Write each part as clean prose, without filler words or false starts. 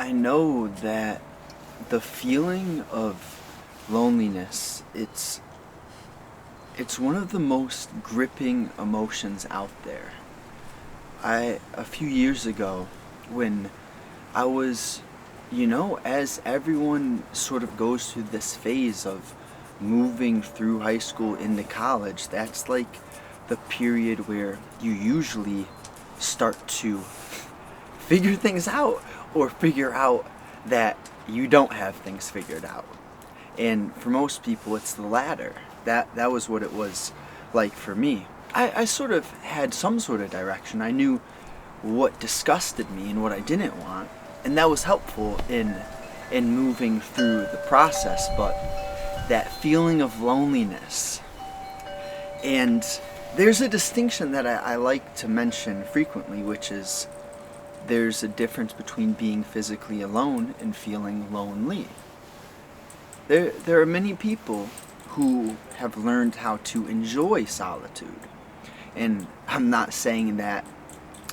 I know that the feeling of loneliness, it's one of the most gripping emotions out there. A few years ago, when I was, as everyone sort of goes through this phase of moving through high school into college, that's like the period where you usually start to figure things out, or figure out that you don't have things figured out. And for most people, it's the latter. That was what it was like for me. I sort of had some sort of direction. I knew what disgusted me and what I didn't want, and that was helpful in moving through the process. But that feeling of loneliness, and there's a distinction that I like to mention frequently, which is there's a difference between being physically alone and feeling lonely. There are many people who have learned how to enjoy solitude. And I'm not saying that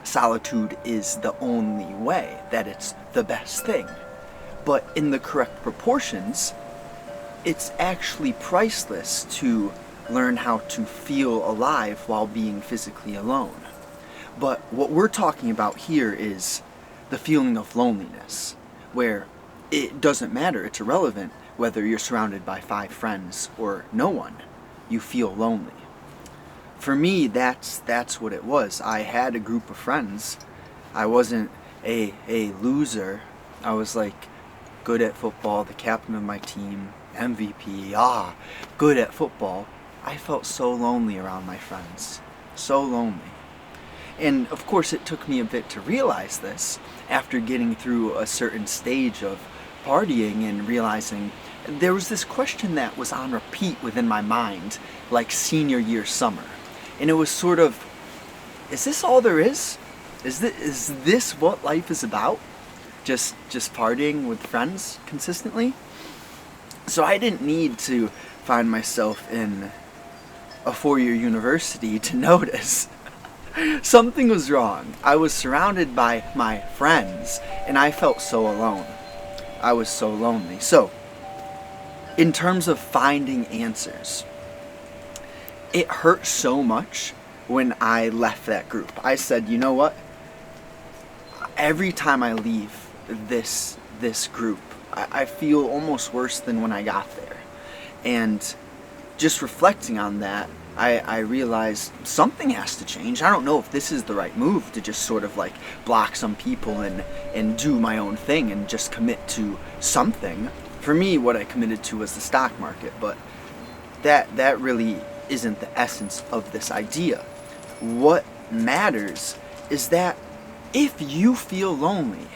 solitude is the only way, that it's the best thing. But in the correct proportions, it's actually priceless to learn how to feel alive while being physically alone. But what we're talking about here is the feeling of loneliness, where it doesn't matter, it's irrelevant whether you're surrounded by 5 friends or no one, you feel lonely. For me, that's what it was. I had a group of friends. I wasn't a loser. I was like good at football, the captain of my team, MVP, good at football. I felt so lonely around my friends, so lonely. And of course it took me a bit to realize this after getting through a certain stage of partying and realizing there was this question that was on repeat within my mind, like senior year summer. And it was sort of, is this all there is? Is this what life is about? Just partying with friends consistently? So I didn't need to find myself in a 4-year university to notice something was wrong. I was surrounded by my friends, and I felt so alone. I was so lonely. So, in terms of finding answers, it hurt so much when I left that group. I said, you know what? Every time I leave this group, I feel almost worse than when I got there. And just reflecting on that, I realized something has to change. I don't know if this is the right move to just sort of like block some people and do my own thing and just commit to something. For me, what I committed to was the stock market, but that really isn't the essence of this idea. What matters is that if you feel lonely,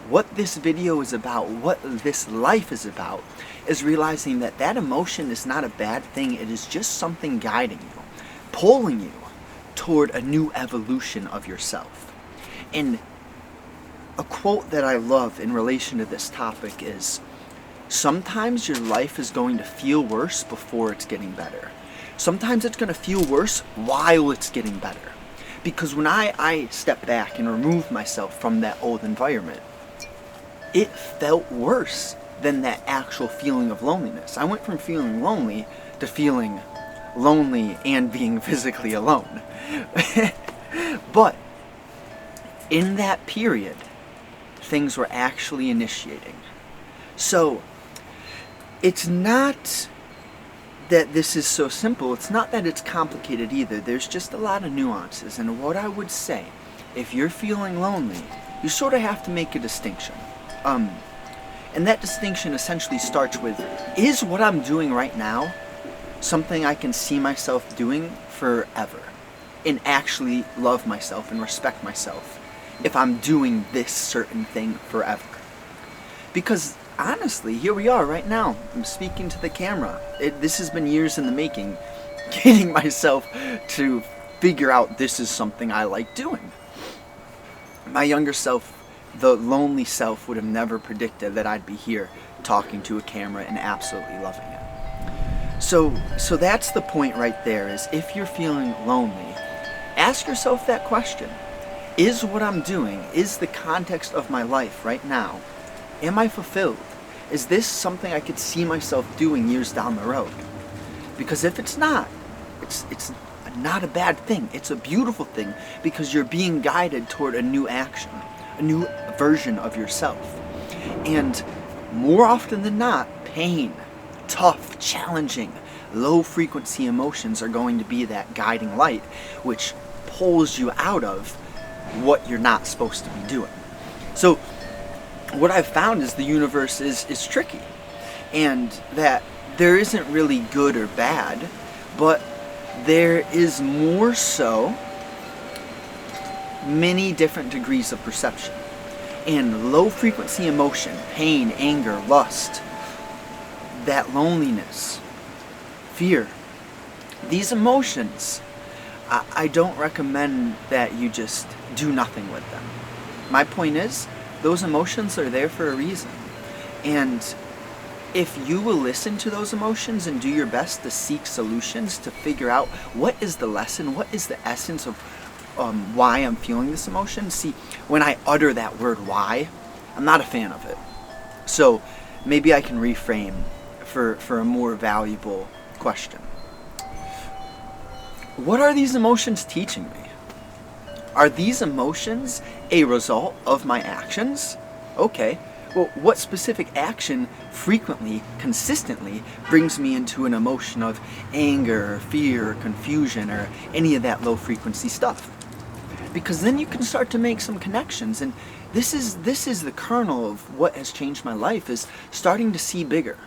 what this video is about, what this life is about, is realizing that that emotion is not a bad thing. It is just something guiding you, pulling you toward a new evolution of yourself. And a quote that I love in relation to this topic is, sometimes your life is going to feel worse before it's getting better. Sometimes it's going to feel worse while it's getting better. Because when I step back and remove myself from that old environment, it felt worse than that actual feeling of loneliness. I went from feeling lonely to feeling lonely and being physically alone. But in that period, things were actually initiating. So it's not that this is so simple. It's not that it's complicated either. There's just a lot of nuances. And what I would say, if you're feeling lonely, you sort of have to make a distinction. And that distinction essentially starts with, is what I'm doing right now something I can see myself doing forever and actually love myself and respect myself if I'm doing this certain thing forever? Because honestly, here we are right now. I'm speaking to the camera. This has been years in the making, getting myself to figure out this is something I like doing. My younger self, the lonely self, would have never predicted that I'd be here talking to a camera and absolutely loving it. So that's the point right there, is if you're feeling lonely, ask yourself that question. Is what I'm doing, is the context of my life right now, am I fulfilled? Is this something I could see myself doing years down the road? Because if it's not, it's not a bad thing. It's a beautiful thing because you're being guided toward a new action, a new version of yourself. And more often than not, pain, tough, challenging, low frequency emotions are going to be that guiding light which pulls you out of what you're not supposed to be doing. So what I've found is the universe is tricky, and that there isn't really good or bad, but there is more so many different degrees of perception. And low frequency emotion, pain, anger, lust, that loneliness, fear, these emotions, I don't recommend that you just do nothing with them. My point is, those emotions are there for a reason. And if you will listen to those emotions and do your best to seek solutions to figure out what is the lesson, what is the essence of why I'm feeling this emotion. See, when I utter that word why, I'm not a fan of it. So maybe I can reframe for a more valuable question. What are these emotions teaching me? Are these emotions a result of my actions? Okay, well, what specific action frequently, consistently brings me into an emotion of anger, fear, confusion, or any of that low frequency stuff? Because then you can start to make some connections, and this is the kernel of what has changed my life, is starting to see bigger,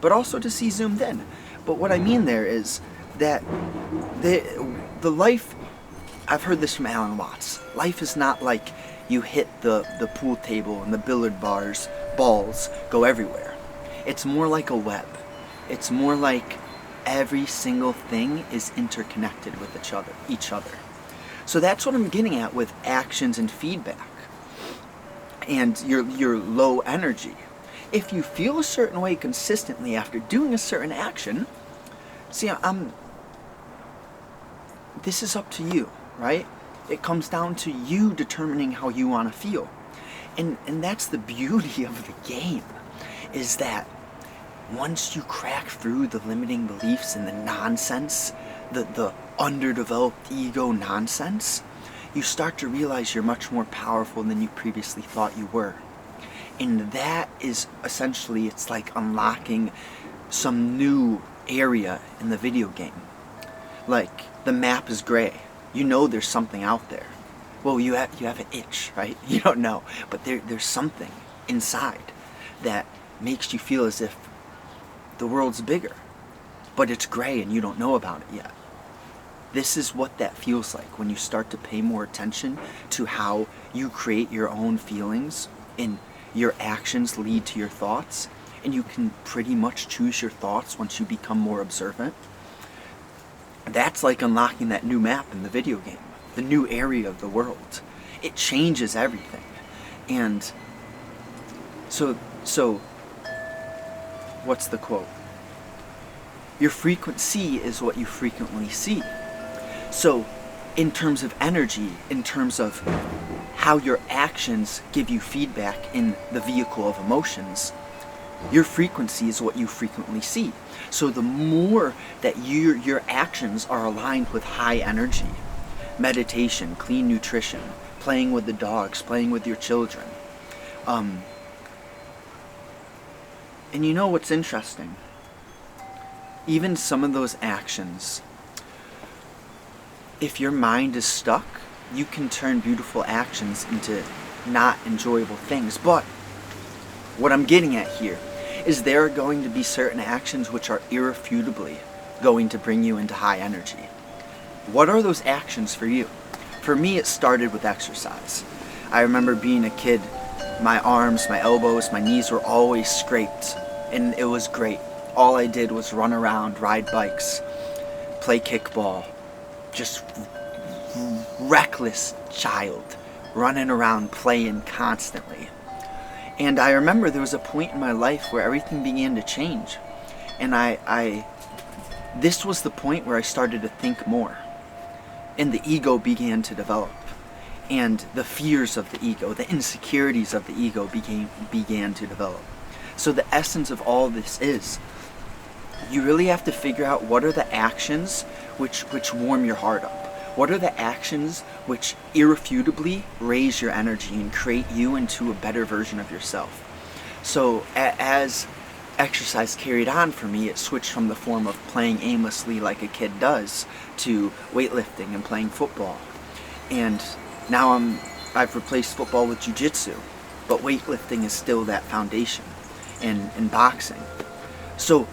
but also to see zoomed in. But what I mean there is that the life, I've heard this from Alan Watts, life is not like you hit the pool table and the billiard balls go everywhere. It's more like a web. It's more like every single thing is interconnected with each other. So that's what I'm getting at with actions and feedback and your low energy. If you feel a certain way consistently after doing a certain action, see, this is up to you, right? It comes down to you determining how you want to feel. And that's the beauty of the game, is that once you crack through the limiting beliefs and the nonsense, the underdeveloped ego nonsense, you start to realize you're much more powerful than you previously thought you were. And that is essentially, it's like unlocking some new area in the video game. Like, the map is gray. You know there's something out there. Well, you have an itch, right? You don't know, but there's something inside that makes you feel as if the world's bigger, but it's gray and you don't know about it yet. This is what that feels like when you start to pay more attention to how you create your own feelings and your actions lead to your thoughts, and you can pretty much choose your thoughts once you become more observant. That's like unlocking that new map in the video game, the new area of the world. It changes everything. And so what's the quote? Your frequency is what you frequently see. So in terms of energy, in terms of how your actions give you feedback in the vehicle of emotions, your frequency is what you frequently see. So the more that your actions are aligned with high energy, meditation, clean nutrition, playing with the dogs, playing with your children. And you know what's interesting? Even some of those actions, if your mind is stuck, you can turn beautiful actions into not enjoyable things. But what I'm getting at here is there are going to be certain actions which are irrefutably going to bring you into high energy. What are those actions for you? For me, it started with exercise. I remember being a kid, my arms, my elbows, my knees were always scraped, and it was great. All I did was run around, ride bikes, play kickball, just reckless child, running around playing constantly. And I remember there was a point in my life where everything began to change. And this was the point where I started to think more. And the ego began to develop. and the fears of the ego, the insecurities of the ego began to develop. So the essence of all this is, you really have to figure out what are the actions which warm your heart up. What are the actions which irrefutably raise your energy and create you into a better version of yourself? So as exercise carried on for me, it switched from the form of playing aimlessly like a kid does to weightlifting and playing football. And now I've replaced football with jiu-jitsu, but weightlifting is still that foundation, and boxing. So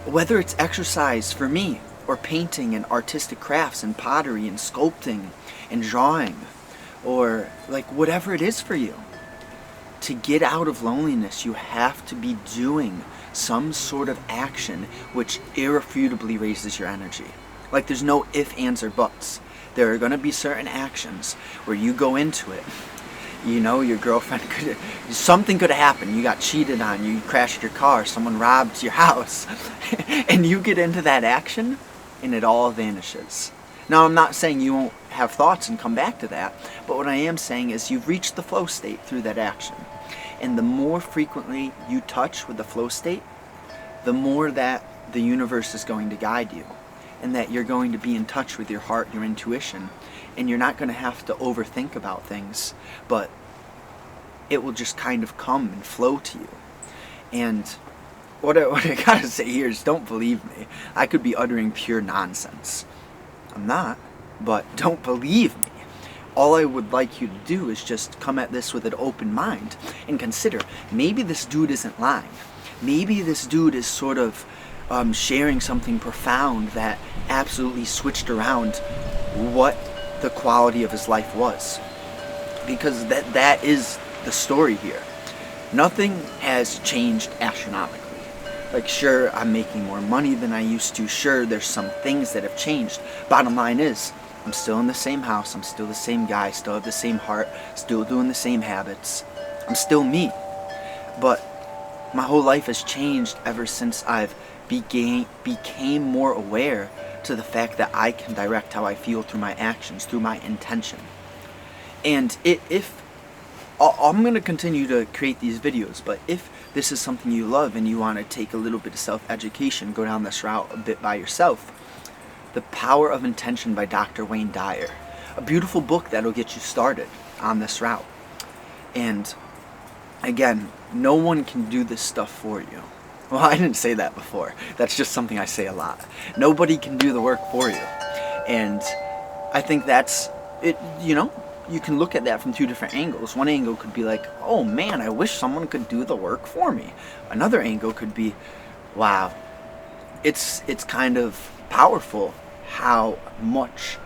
whether it's exercise for me, or painting and artistic crafts and pottery and sculpting and drawing, or like whatever it is for you, to get out of loneliness, you have to be doing some sort of action which irrefutably raises your energy. Like there's no ifs, ands, or buts. There are going to be certain actions where you go into it. You know, your girlfriend something could have happened. You got cheated on, you crashed your car, someone robbed your house, and you get into that action and it all vanishes. Now, I'm not saying you won't have thoughts and come back to that, but what I am saying is you've reached the flow state through that action. And the more frequently you touch with the flow state, the more that the universe is going to guide you, and that you're going to be in touch with your heart, your intuition, and you're not going to have to overthink about things, but it will just kind of come and flow to you. And what I gotta say here is, don't believe me. I could be uttering pure nonsense. I'm not, but don't believe me. All I would like you to do is just come at this with an open mind and consider, maybe this dude isn't lying. Maybe this dude is sort of sharing something profound that absolutely switched around what the quality of his life was. Because that is the story here. Nothing has changed astronomically. Like, sure, I'm making more money than I used to. Sure, there's some things that have changed. Bottom line is, I'm still in the same house. I'm still the same guy. Still have the same heart. Still doing the same habits. I'm still me. But my whole life has changed ever since I've became more aware to the fact that I can direct how I feel through my actions, through my intention. And if I'm going to continue to create these videos, but if this is something you love and you want to take a little bit of self-education, go down this route a bit by yourself, The Power of Intention by Dr. Wayne Dyer. A beautiful book that'll get you started on this route. And again, no one can do this stuff for you. Well, I didn't say that before. That's just something I say a lot. Nobody can do the work for you. And I think that's it. You know, you can look at that from two different angles. One angle could be like, oh man, I wish someone could do the work for me. Another angle could be, wow, it's kind of powerful how much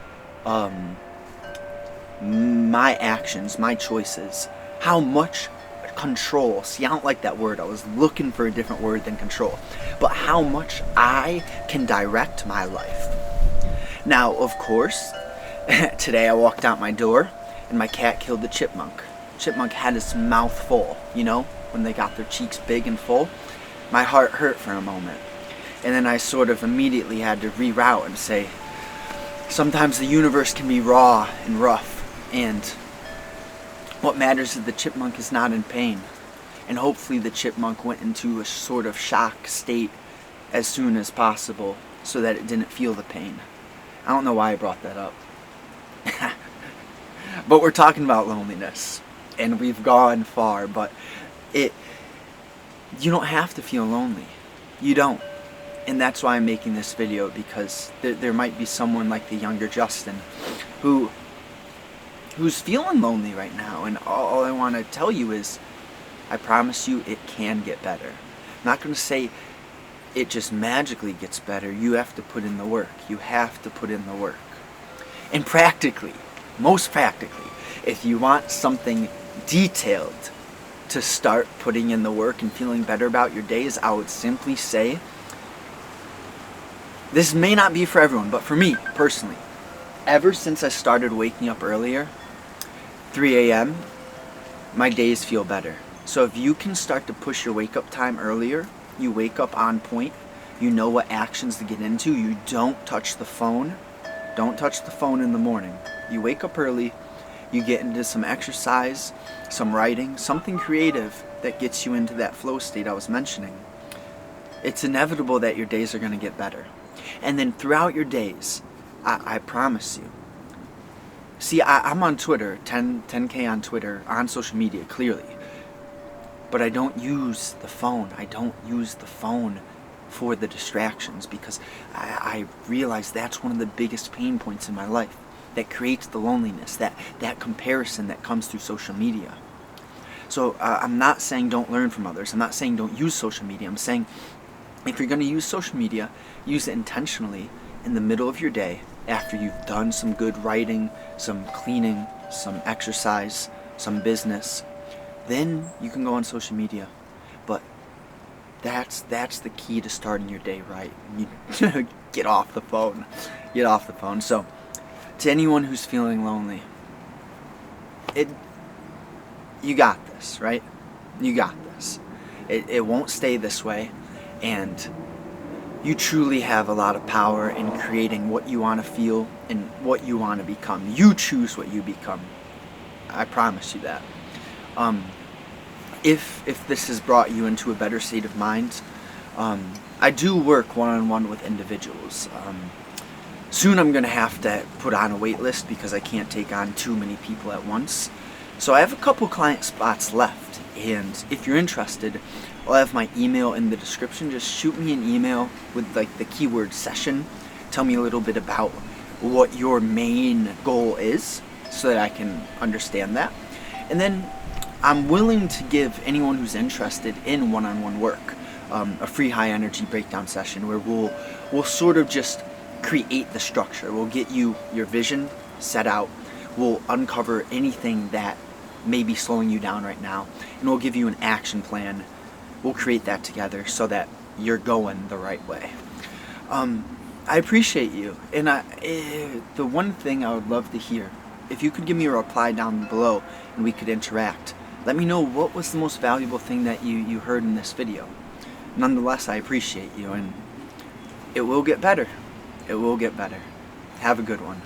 my actions, my choices, how much control, see, I don't like that word, I was looking for a different word than control, but how much I can direct my life. Now, of course, today I walked out my door and my cat killed the chipmunk. Chipmunk had his mouth full, you know, when they got their cheeks big and full. My heart hurt for a moment. And then I sort of immediately had to reroute and say, sometimes the universe can be raw and rough, and what matters is the chipmunk is not in pain. And hopefully the chipmunk went into a sort of shock state as soon as possible so that it didn't feel the pain. I don't know why I brought that up. But we're talking about loneliness, and we've gone far, but you don't have to feel lonely. You don't. And that's why I'm making this video, because there might be someone like the younger Justin who's feeling lonely right now, and all I want to tell you is, I promise you it can get better. I'm not going to say it just magically gets better. You have to put in the work. You have to put in the work. And practically, most practically, if you want something detailed to start putting in the work and feeling better about your days, I would simply say, this may not be for everyone, but for me, personally, ever since I started waking up earlier, 3 a.m., my days feel better. So if you can start to push your wake up time earlier, you wake up on point, you know what actions to get into, you don't touch the phone. Don't touch the phone in the morning. You wake up early, you get into some exercise, some writing, something creative that gets you into that flow state I was mentioning, it's inevitable that your days are going to get better. And then throughout your days, I promise you. See, I'm on Twitter, 10K on Twitter, on social media, clearly. But I don't use the phone. I don't use the phone for the distractions, because I realize that's one of the biggest pain points in my life that creates the loneliness, that comparison that comes through social media. So I'm not saying don't learn from others. I'm not saying don't use social media. I'm saying if you're going to use social media, use it intentionally in the middle of your day after you've done some good writing, some cleaning, some exercise, some business. Then you can go on social media. But that's the key to starting your day right. You get off the phone. Get off the phone. So to anyone who's feeling lonely, you got this, right? You got this. It won't stay this way, and you truly have a lot of power in creating what you want to feel and what you want to become. You choose what you become. I promise you that. If this has brought you into a better state of mind, I do work one-on-one with individuals. Soon I'm going to have to put on a wait list because I can't take on too many people at once. So I have a couple client spots left, and if you're interested, I'll have my email in the description. Just shoot me an email with like the keyword session. Tell me a little bit about what your main goal is so that I can understand that. And then I'm willing to give anyone who's interested in one-on-one work a free high energy breakdown session where we'll sort of just create the structure. We'll get you your vision set out. We'll uncover anything that may be slowing you down right now, and we'll give you an action plan. We'll create that together so that you're going the right way. I appreciate you, and the one thing I would love to hear, if you could give me a reply down below and we could interact. Let me know what was the most valuable thing that you heard in this video. Nonetheless, I appreciate you, and it will get better. It will get better. Have a good one.